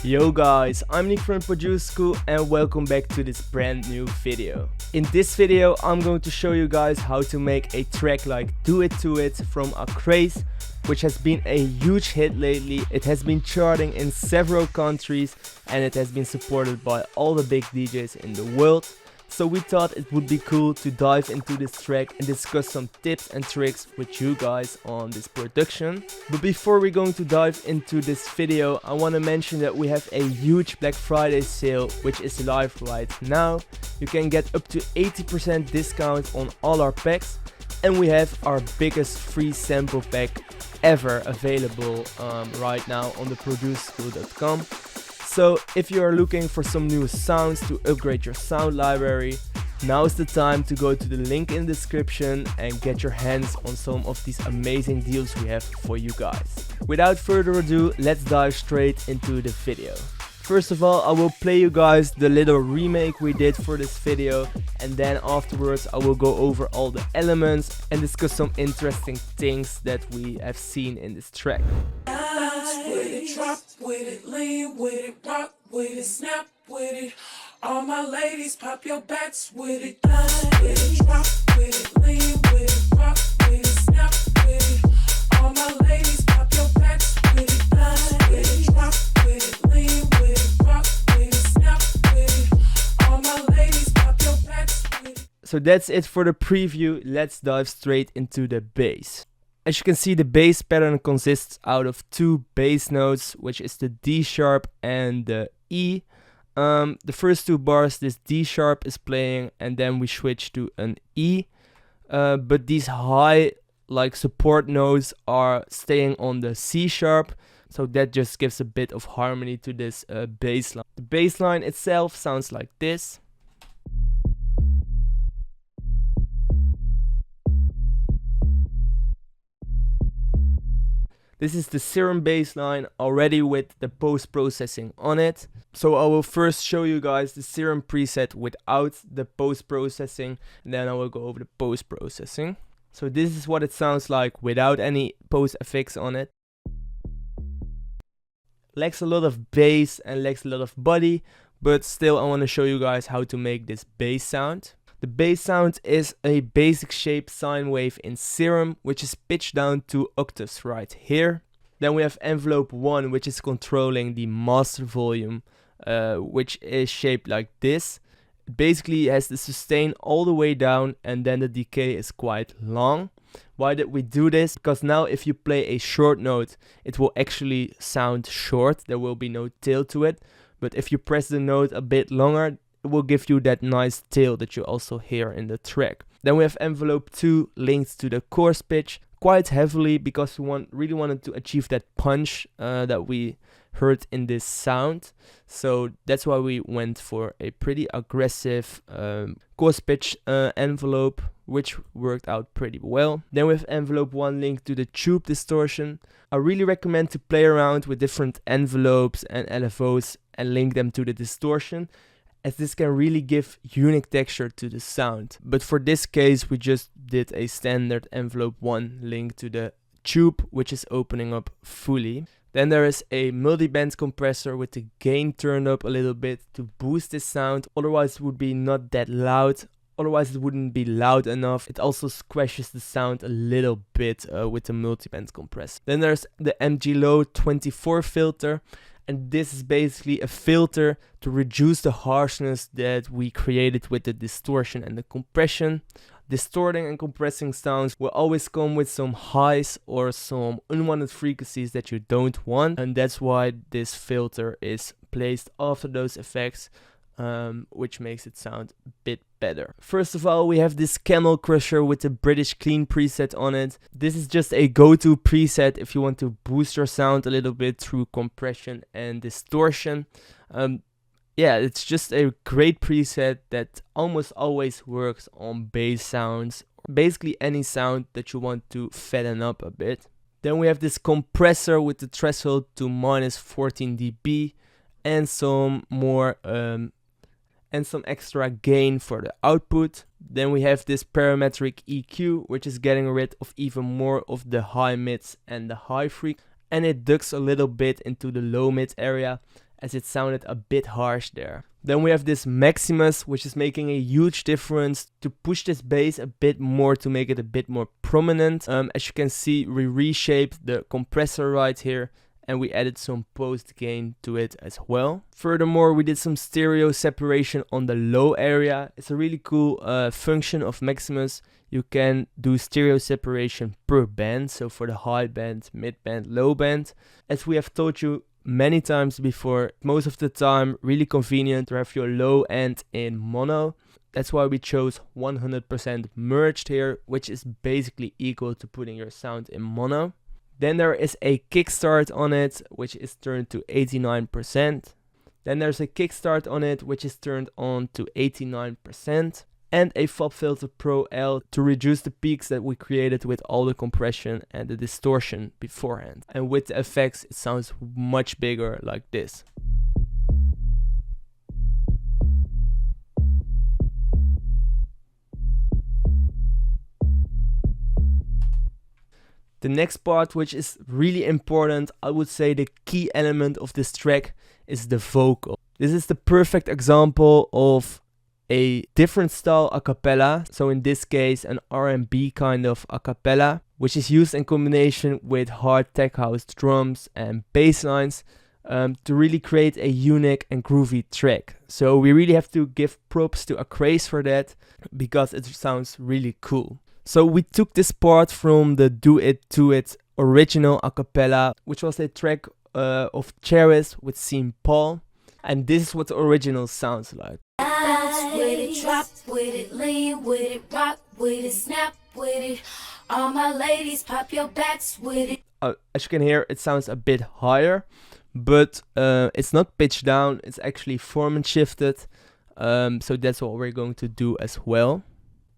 Yo guys, I'm Nick from Produce School and welcome back to this brand new video. In this video I'm going to show you guys how to make a track like Do It To It from Acraze, which has been a huge hit lately. It has been charting in several countries and it has been supported by all the big DJs in the world. So we thought it would be cool to dive into this track and discuss some tips and tricks with you guys on this production. But before we're going to dive into this video, I want to mention that we have a huge Black Friday sale which is live right now. You can get up to 80% discount on all our packs, and we have our biggest free sample pack ever available right now on the produceschool.com. So if you are looking for some new sounds to upgrade your sound library, now is the time to go to the link in the description and get your hands on some of these amazing deals we have for you guys. Without further ado, let's dive straight into the video. First of all, I will play you guys the little remake we did for this video, and then afterwards I will go over all the elements and discuss some interesting things that we have seen in this track. With it, drop with it, lean with it, rock with it, snap with it. All my ladies, pop your backs with it. With it, drop with it, lean with it, rock with it, snap with it. All my ladies, pop your backs with it. With it, drop with it, lean with it, rock with it, snap with it. All my ladies, pop your backs with it. So that's it for the preview. Let's dive straight into the bass. As you can see, the bass pattern consists out of two bass notes, which is the D sharp and the E. The first two bars, this D sharp is playing, and then we switch to an E. But these high, like support notes, are staying on the C sharp, so that just gives a bit of harmony to this bass line. The bass line itself sounds like this. This is the Serum bass line already with the post-processing on it. So I will first show you guys the Serum preset without the post-processing, and then I will go over the post-processing. So this is what it sounds like without any post-effects on it. Lacks a lot of bass and lacks a lot of body, but still I want to show you guys how to make this bass sound. The bass sound is a basic shape sine wave in Serum, which is pitched down 2 octaves right here. Then we have envelope 1, which is controlling the master volume, which is shaped like this. It basically has the sustain all the way down, and then the decay is quite long. Why did we do this? Because now if you play a short note, it will actually sound short. There will be no tail to it. But if you press the note a bit longer, it will give you that nice tail that you also hear in the track. Then we have envelope 2 linked to the chorus pitch quite heavily, because we really wanted to achieve that punch that we heard in this sound. So that's why we went for a pretty aggressive chorus pitch envelope, which worked out pretty well. Then we have envelope 1 linked to the tube distortion. I really recommend to play around with different envelopes and LFOs and link them to the distortion, as this can really give unique texture to the sound. But for this case, we just did a standard envelope 1 link to the tube, which is opening up fully. Then there is a multiband compressor with the gain turned up a little bit to boost this sound, otherwise it would be not that loud. Otherwise it wouldn't be loud enough. It also squashes the sound a little bit with the multiband compressor. Then there's the MG Low 24 filter. And this is basically a filter to reduce the harshness that we created with the distortion and the compression. Distorting and compressing sounds will always come with some highs or some unwanted frequencies that you don't want. And that's why this filter is placed after those effects, which makes it sound a bit better. First of all, we have this Camel Crusher with the British Clean preset on it. This is just a go-to preset if you want to boost your sound a little bit through compression and distortion. Yeah, it's just a great preset that almost always works on bass sounds, or basically any sound that you want to fatten up a bit. Then we have this compressor with the threshold to minus 14 dB and some more and some extra gain for the output. Then we have this Parametric Eq, which is getting rid of even more of the high mids and the high freak, and it ducks a little bit into the low mid area, as it sounded a bit harsh there. Then we have this Maximus, which is making a huge difference to push this bass a bit more, to make it a bit more prominent. As you can see, we reshaped the compressor right here, and we added some post gain to it as well. Furthermore, we did some stereo separation on the low area. It's a really cool function of Maximus. You can do stereo separation per band, so for the high band, mid band, low band. As we have told you many times before, most of the time really convenient to have your low end in mono. That's why we chose 100% merged here, which is basically equal to putting your sound in mono. Then there is a kickstart on it, which is turned to 89%. Then there's a kickstart on it, which is turned on to 89%. And a FOB Filter Pro L to reduce the peaks that we created with all the compression and the distortion beforehand. And with the effects, it sounds much bigger like this. The next part, which is really important, I would say the key element of this track, is the vocal. This is the perfect example of a different style a cappella, so in this case an R&B kind of a cappella, which is used in combination with hard tech house drums and bass lines to really create a unique and groovy track. So we really have to give props to Acraze for that, because it sounds really cool. So we took this part from the Do It To It original a cappella, which was a track of Charis with Sean Paul, and this is what the original sounds like. Bounce with it, drop with it, lean with it, rock with it, snap with it. All my ladies, pop your backs with it. As you can hear, it sounds a bit higher, but it's not pitched down, it's actually form and shifted. So that's what we're going to do as well.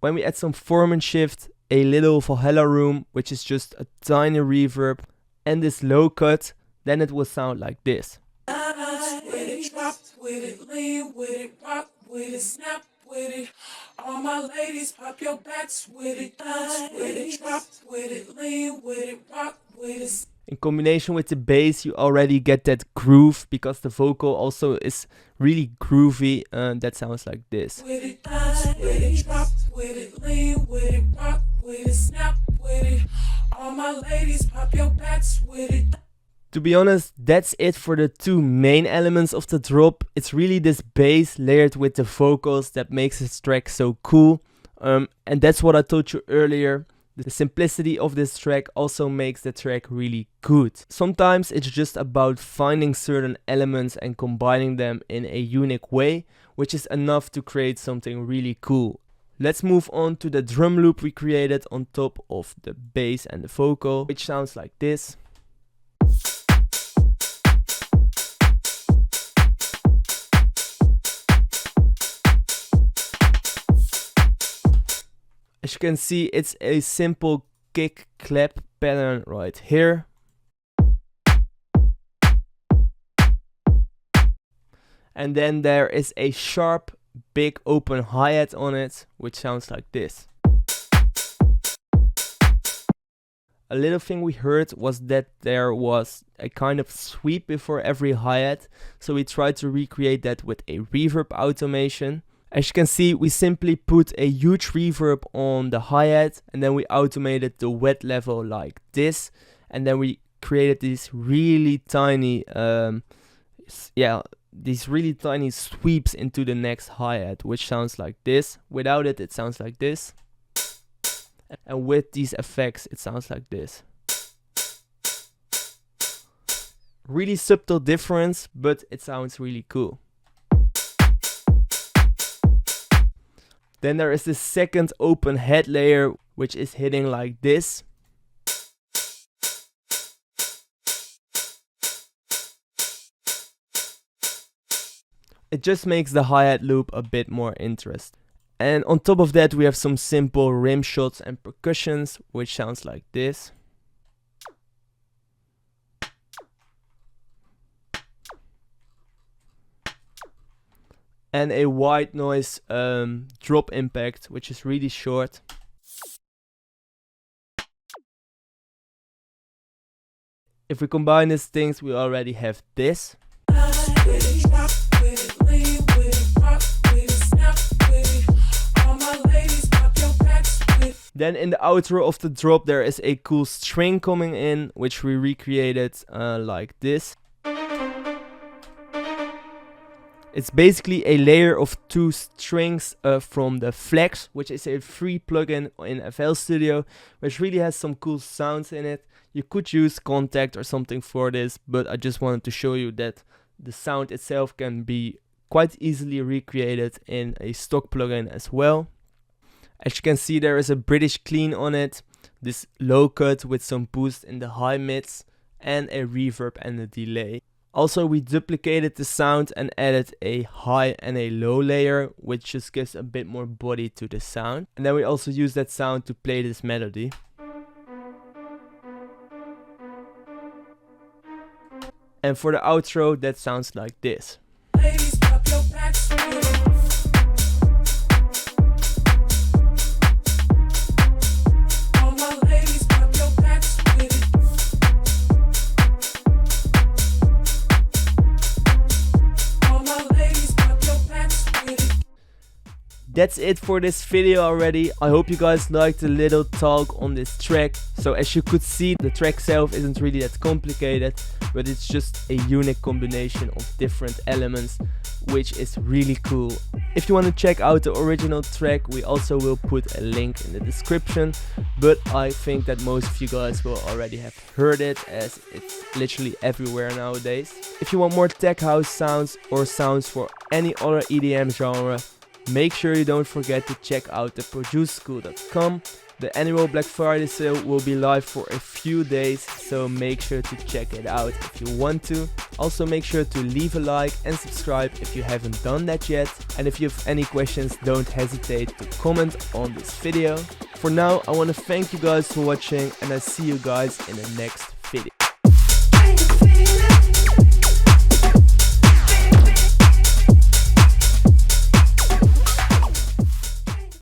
When we add some form and shift, a little Valhalla room, which is just a tiny reverb, and this low cut, then it will sound like this. Bounce with it, drop with it, lean with it, rock with it, snap with it. All my ladies, pop your backs with it. Bounce with it, drop with it, lean with it, rock with it. In combination with the bass, you already get that groove, because the vocal also is really groovy, and that sounds like this. With it, bounce with it, drop with it, lean with it, rock with it, snap with it. All my ladies, pop your backs with it. To be honest, that's it for the two main elements of the drop. It's really this bass layered with the vocals that makes this track so cool. And that's what I told you earlier. The simplicity of this track also makes the track really good. Sometimes it's just about finding certain elements and combining them in a unique way, which is enough to create something really cool. Let's move on to the drum loop we created on top of the bass and the vocal, which sounds like this. As you can see, it's a simple kick clap pattern right here. And then there is a sharp, big open hi-hat on it, which sounds like this. A little thing we heard was that there was a kind of sweep before every hi-hat, so we tried to recreate that with a reverb automation. As you can see, we simply put a huge reverb on the hi-hat, and then we automated the wet level like this, and then we created these really tiny sweeps into the next hi-hat, which sounds like this. Without it, it sounds like this, and with these effects, it sounds like this. Really subtle difference, but it sounds really cool. Then there is the second open head layer, which is hitting like this. It just makes the hi-hat loop a bit more interesting. And on top of that, we have some simple rim shots and percussions, which sounds like this. And a white noise drop impact, which is really short. If we combine these things, we already have this. With with it, drop with it, lean with it, rock with it, snap with it. All my ladies, pop your backs with it. Then in the outro of the drop there is a cool string coming in, which we recreated like this. It's basically a layer of 2 strings from the Flex, which is a free plugin in FL Studio, which really has some cool sounds in it. You could use Contact or something for this, but I just wanted to show you that the sound itself can be quite easily recreated in a stock plugin as well. As you can see, there is a British clean on it, this low cut with some boost in the high mids, and a reverb and a delay. Also, we duplicated the sound and added a high and a low layer, which just gives a bit more body to the sound. And then we also use that sound to play this melody. And for the outro, that sounds like this. Ladies, pop your backs with it. All my ladies, pop your backs with it. All my ladies, pop your backs with it. That's it for this video already. I hope you guys liked the little talk on this track. So as you could see, the track itself isn't really that complicated, but it's just a unique combination of different elements, which is really cool. If you want to check out the original track, we also will put a link in the description, but I think that most of you guys will already have heard it, as it's literally everywhere nowadays. If you want more tech house sounds or sounds for any other EDM genre, make sure you don't forget to check out theproducerschool.com. The annual Black Friday sale will be live for a few days, so make sure to check it out if you want to. Also make sure to leave a like and subscribe if you haven't done that yet. And if you have any questions, don't hesitate to comment on this video. For now, I want to thank you guys for watching, and I see you guys in the next